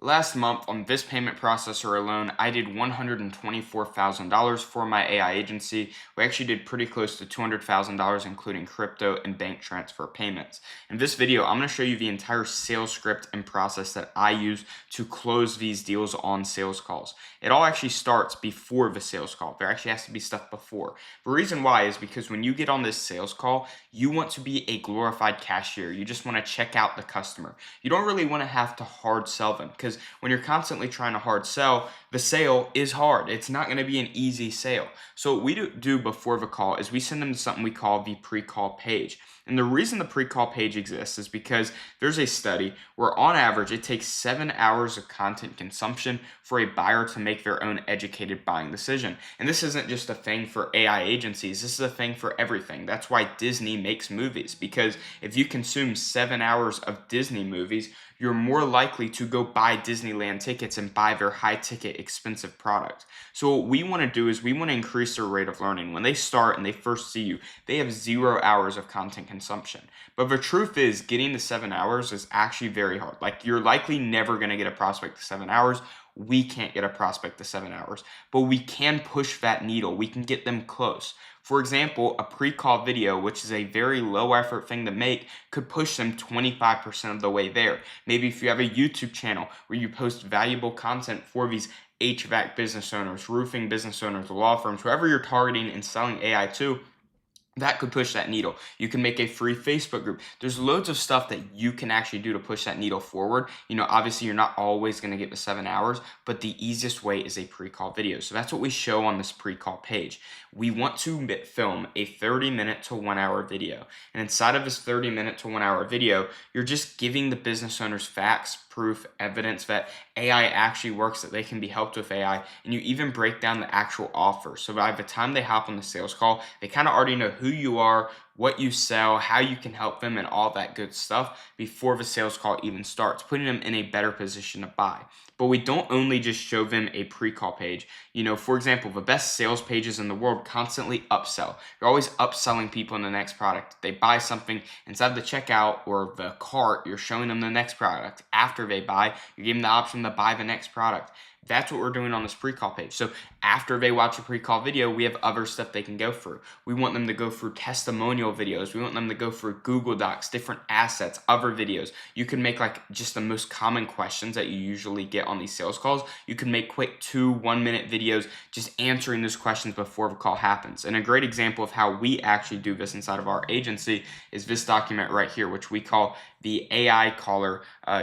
Last month on this payment processor alone, I did $124,000 for my AI agency. We actually did pretty close to $200,000 including crypto and bank transfer payments. In this video, I'm going to show you the entire sales script and process that I use to close these deals on sales calls. It all actually starts before the sales call. There actually has to be stuff before. The reason why is because when you get on this sales call, you want to be a glorified cashier. You just want to check out the customer. You don't really want to have to hard sell them, because when you're constantly trying to hard sell, the sale is hard. It's not going to be an easy sale. So what we do before the call is we send them to something we call the pre-call page. And the reason the pre-call page exists is because there's a study where on average it takes 7 hours of content consumption for a buyer to make their own educated buying decision. And this isn't just a thing for AI agencies, this is a thing for everything. That's why Disney makes movies, because if you consume 7 hours of Disney movies, you're more likely to go buy Disneyland tickets and buy their high ticket expensive product. So what we want to do is we want to increase their rate of learning. When they start and they first see you, they have 0 hours of content consumption. But the truth is, getting to 7 hours is actually very hard. Like, you're likely never going to get a prospect to 7 hours. We can't get a prospect to 7 hours, but we can push that needle. We can get them close. For example, a pre-call video, which is a very low effort thing to make, could push them 25% of the way there. Maybe if you have a YouTube channel where you post valuable content for these HVAC business owners, roofing business owners, law firms, whoever you're targeting and selling AI to, that could push that needle. You can make a free Facebook group. There's loads of stuff that you can actually do to push that needle forward. Obviously you're not always going to get the 7 hours, but the easiest way is a pre-call video. So that's what we show on this pre-call page. We want to film a 30-minute to 1 hour video. And inside of this 30-minute to 1 hour video, you're just giving the business owners facts, proof, evidence that AI actually works, that they can be helped with AI, and you even break down the actual offer. So by the time they hop on the sales call, they kind of already know who you are, what you sell, how you can help them, and all that good stuff before the sales call even starts, putting them in a better position to buy. But we don't only just show them a pre-call page. For example, the best sales pages in the world constantly upsell. You're always upselling people in the next product. They buy something, inside the checkout or the cart, you're showing them the next product. After they buy, you give them the option to buy the next product. That's what we're doing on this pre-call page. So after they watch a pre-call video, we have other stuff they can go through. We want them to go through testimonial videos. We want them to go through Google Docs, different assets, other videos. You can make like just the most common questions that you usually get on these sales calls. You can make quick 2 1-minute videos just answering those questions before the call happens. And a great example of how we actually do this inside of our agency is this document right here, which we call the AI caller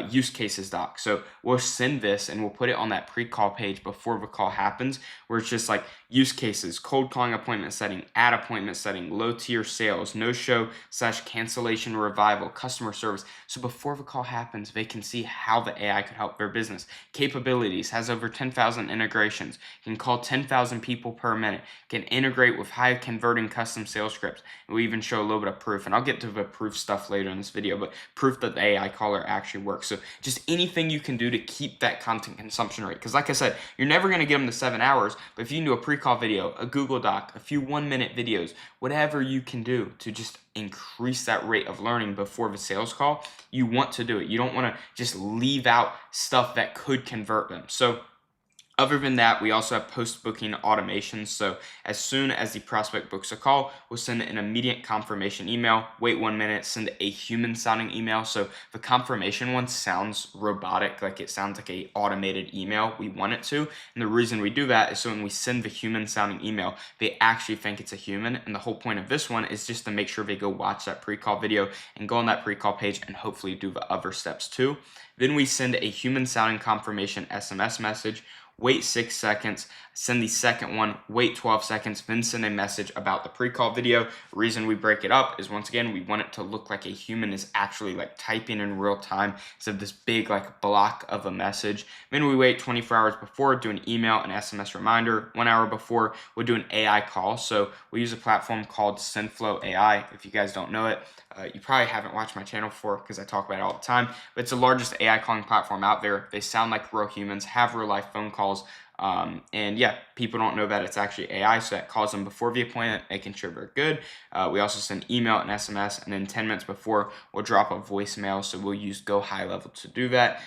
use cases doc. So we'll send this and we'll put it on that pre-call page before the call happens, where it's just like use cases, cold calling appointment setting, ad appointment setting, low tier sales, no show / cancellation revival, customer service. So before the call happens, they can see how the AI could help their business. Capabilities, has over 10,000 integrations, can call 10,000 people per minute, can integrate with high converting custom sales scripts. And we even show a little bit of proof, and I'll get to the proof stuff later in this video, but proof that the AI caller actually works. So just anything you can do to keep that content consumption rate. Because like I said, you're never going to get them to 7 hours, but if you can do a pre-call video, a Google Doc, a few 1-minute videos, whatever you can do to just increase that rate of learning before the sales call, you want to do it. You don't want to just leave out stuff that could convert them. So other than that, we also have post-booking automations. So as soon as the prospect books a call, we'll send an immediate confirmation email, wait 1 minute, send a human-sounding email. So the confirmation one sounds robotic, like it sounds like a automated email. We want it to. And the reason we do that is so when we send the human-sounding email, they actually think it's a human. And the whole point of this one is just to make sure they go watch that pre-call video and go on that pre-call page and hopefully do the other steps too. Then we send a human-sounding confirmation SMS message, wait 6 seconds, send the second one, wait 12 seconds, then send a message about the pre-call video. The reason we break it up is, once again, we want it to look like a human is actually like typing in real time instead of this big like block of a message. Then we wait 24 hours before, do an email and SMS reminder. 1 hour before, we'll do an AI call. So we use a platform called SendFlow AI. If you guys don't know it, you probably haven't watched my channel before because I talk about it all the time, but it's the largest AI calling platform out there. They sound like real humans, have real life phone calls. And yeah, people don't know that it's actually AI, so that calls them before the appointment, making sure they're good. We also send email and SMS, and then 10 minutes before, we'll drop a voicemail. So we'll use Go High Level to do that,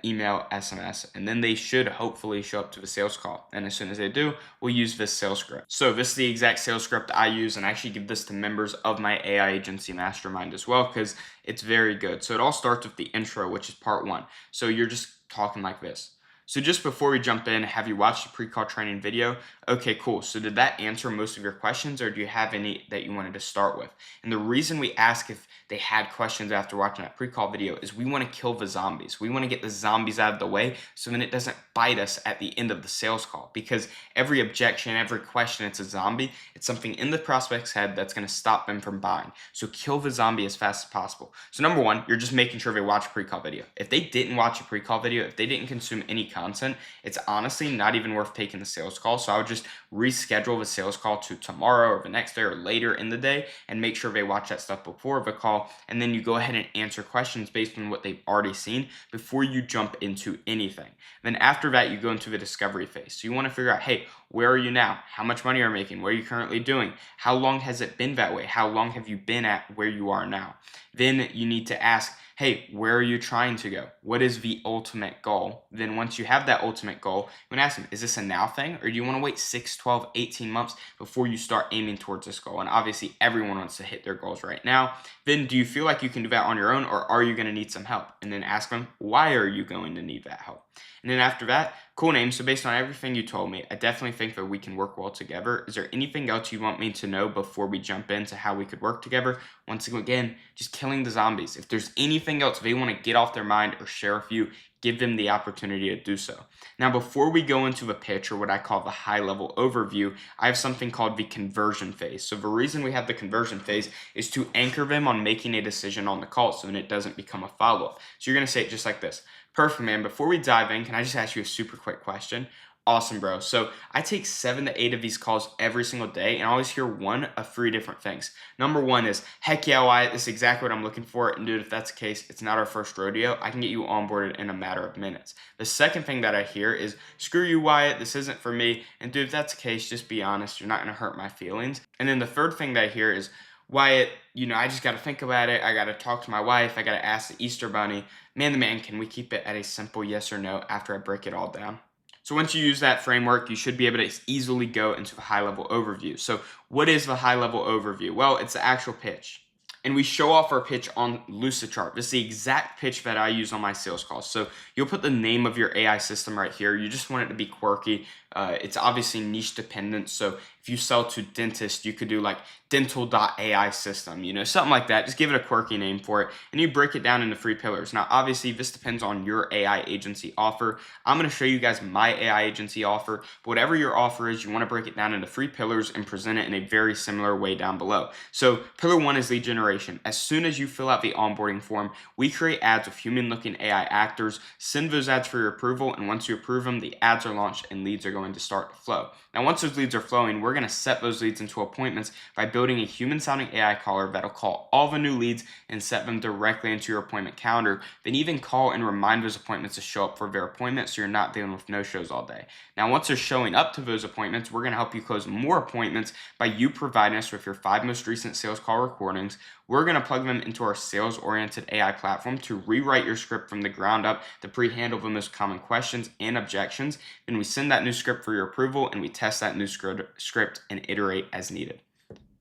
email, SMS, and then they should hopefully show up to the sales call. And as soon as they do, we'll use this sales script. So this is the exact sales script I use, and I actually give this to members of my AI agency mastermind as well, because it's very good. So it all starts with the intro, which is part one. So you're just talking like this. So just before we jump in, have you watched the pre-call training video? Okay, cool. So did that answer most of your questions, or do you have any that you wanted to start with? And the reason we ask if they had questions after watching that pre-call video is we want to kill the zombies. We want to get the zombies out of the way so then it doesn't bite us at the end of the sales call, because every objection, every question, it's a zombie. It's something in the prospect's head that's going to stop them from buying. So kill the zombie as fast as possible. So number one, you're just making sure they watch a pre-call video. If they didn't watch a pre-call video, if they didn't consume any content, it's honestly not even worth taking the sales call. So I would just reschedule the sales call to tomorrow or the next day or later in the day and make sure they watch that stuff before the call. And then you go ahead and answer questions based on what they've already seen before you jump into anything. Then after that, you go into the discovery phase. So you want to figure out, hey, where are you now? How much money are you making? What are you currently doing? How long has it been that way? How long have you been at where you are now? Then you need to ask, hey, where are you trying to go? What is the ultimate goal? Then once you have that ultimate goal, you want to ask them, is this a now thing? Or do you want to wait 6, 12, 18 months before you start aiming towards this goal? And obviously everyone wants to hit their goals right now. Then do you feel like you can do that on your own, or are you going to need some help? And then ask them, why are you going to need that help? And then after that, cool name. So based on everything you told me, I definitely think that we can work well together. Is there anything else you want me to know before we jump into how we could work together? Once again, just killing the zombies. If there's anything else they want to get off their mind or share with you, give them the opportunity to do so. Now, before we go into the pitch, or what I call the high-level overview, I have something called the conversion phase. So the reason we have the conversion phase is to anchor them on making a decision on the call so then it doesn't become a follow-up. So you're going to say it just like this. Perfect, man. Before we dive in, can I just ask you a super quick question? Awesome, bro. So I take 7 to 8 of these calls every single day, and I always hear one of 3 different things. Number one is, heck yeah, Wyatt, this is exactly what I'm looking for. And dude, if that's the case, it's not our first rodeo. I can get you onboarded in a matter of minutes. The second thing that I hear is, screw you, Wyatt, this isn't for me. And dude, if that's the case, just be honest. You're not going to hurt my feelings. And then the third thing that I hear is, Wyatt, I just got to think about it. I got to talk to my wife. I got to ask the Easter Bunny. Man, can we keep it at a simple yes or no after I break it all down? So once you use that framework, you should be able to easily go into the high-level overview. So what is the high-level overview? Well, it's the actual pitch. And we show off our pitch on Lucidchart. This is the exact pitch that I use on my sales calls. So you'll put the name of your AI system right here. You just want it to be quirky. It's obviously niche dependent. So if you sell to dentists, you could do like dental.ai system, something like that. Just give it a quirky name for it. And you break it down into 3 pillars. Now, obviously, this depends on your AI agency offer. I'm going to show you guys my AI agency offer. But whatever your offer is, you want to break it down into 3 pillars and present it in a very similar way down below. So pillar 1 is lead generation. As soon as you fill out the onboarding form, we create ads with human-looking AI actors, send those ads for your approval, and once you approve them, the ads are launched and leads are going to start to flow. Now, once those leads are flowing, we're going to set those leads into appointments by building a human-sounding AI caller that'll call all the new leads and set them directly into your appointment calendar, then even call and remind those appointments to show up for their appointment so you're not dealing with no-shows all day. Now, once they're showing up to those appointments, we're going to help you close more appointments by you providing us with your 5 most recent sales call recordings. We're going to plug them into our sales-oriented AI platform to rewrite your script from the ground up to pre-handle the most common questions and objections. Then we send that new script for your approval, and we test that new script and iterate as needed.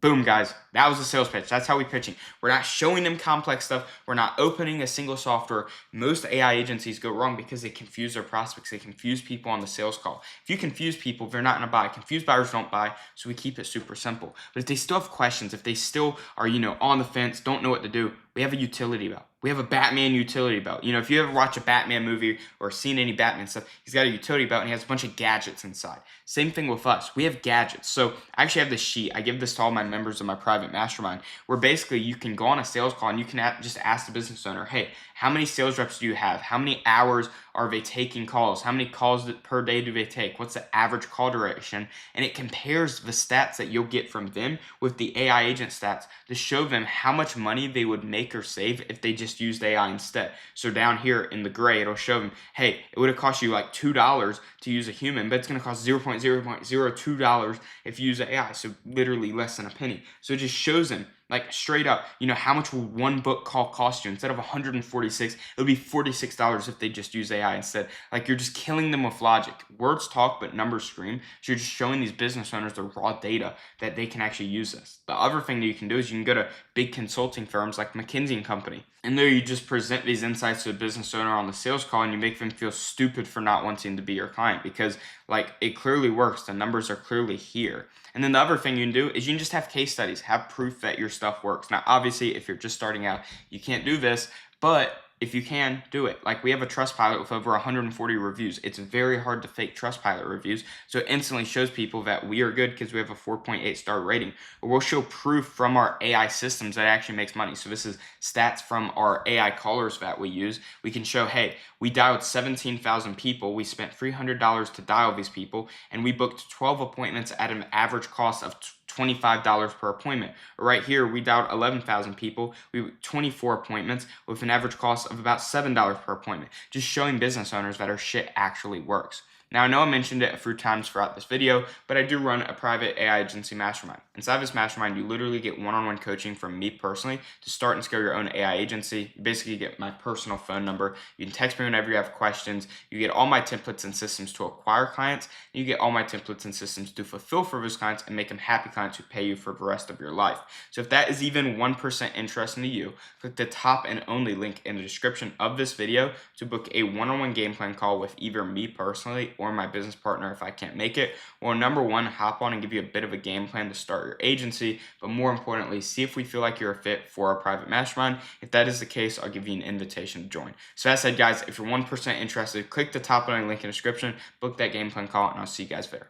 Boom, guys. That was the sales pitch. That's how we're pitching. We're not showing them complex stuff. We're not opening a single software. Most AI agencies go wrong because they confuse their prospects. They confuse people on the sales call. If you confuse people, they're not going to buy. Confused buyers don't buy, so we keep it super simple. But if they still have questions, if they still are, on the fence, don't know what to do, we have a utility belt. We have a Batman utility belt. If you ever watch a Batman movie or seen any Batman stuff, he's got a utility belt and he has a bunch of gadgets inside. Same thing with us. We have gadgets. So I actually have this sheet. I give this to all my members of my private mastermind, where basically you can go on a sales call and you can just ask the business owner, hey, how many sales reps do you have? How many hours are they taking calls? How many calls per day do they take? What's the average call duration? And it compares the stats that you'll get from them with the AI agent stats to show them how much money they would make or save if they just used AI instead. So down here in the gray, it'll show them, hey, it would have cost you like $2 to use a human, but it's going to cost $0.02 if you use AI. So literally less than a penny. So it just shows them like straight up, how much will one book call cost you? Instead of 146, it'll be $46 if they just use AI instead. Like, you're just killing them with logic. Words talk, but numbers scream. So you're just showing these business owners the raw data that they can actually use this. The other thing that you can do is you can go to big consulting firms like McKinsey and Company. And there you just present these insights to a business owner on the sales call, and you make them feel stupid for not wanting to be your client because like it clearly works. The numbers are clearly here. And then the other thing you can do is you can just have case studies, have proof that your stuff works. Now, obviously, if you're just starting out, you can't do this, but if you can, do it. Like, we have a Trustpilot with over 140 reviews. It's very hard to fake Trustpilot reviews, so it instantly shows people that we are good because we have a 4.8 star rating. Or we'll show proof from our AI systems that it actually makes money. So this is stats from our AI callers that we use. We can show, hey, we dialed 17,000 people. We spent $300 to dial these people, and we booked 12 appointments at an average cost of $25 per appointment. Right here, we dialed 11,000 people. We 24 appointments with an average cost of about $7 per appointment. Just showing business owners that our shit actually works. Now, I know I mentioned it a few times throughout this video, but I do run a private AI agency mastermind. Inside this mastermind, you literally get one-on-one coaching from me personally to start and scale your own AI agency. You basically get my personal phone number. You can text me whenever you have questions. You get all my templates and systems to acquire clients. You get all my templates and systems to fulfill for those clients and make them happy clients who pay you for the rest of your life. So if that is even 1% interesting to you, click the top and only link in the description of this video to book a one-on-one game plan call with either me personally or my business partner if I can't make it. Or number one, hop on and give you a bit of a game plan to start your agency, but more importantly, see if we feel like you're a fit for our private mastermind. If that is the case, I'll give you an invitation to join. So as I said, guys, if you're 1% interested, click the top link in the description, book that game plan call, and I'll see you guys there.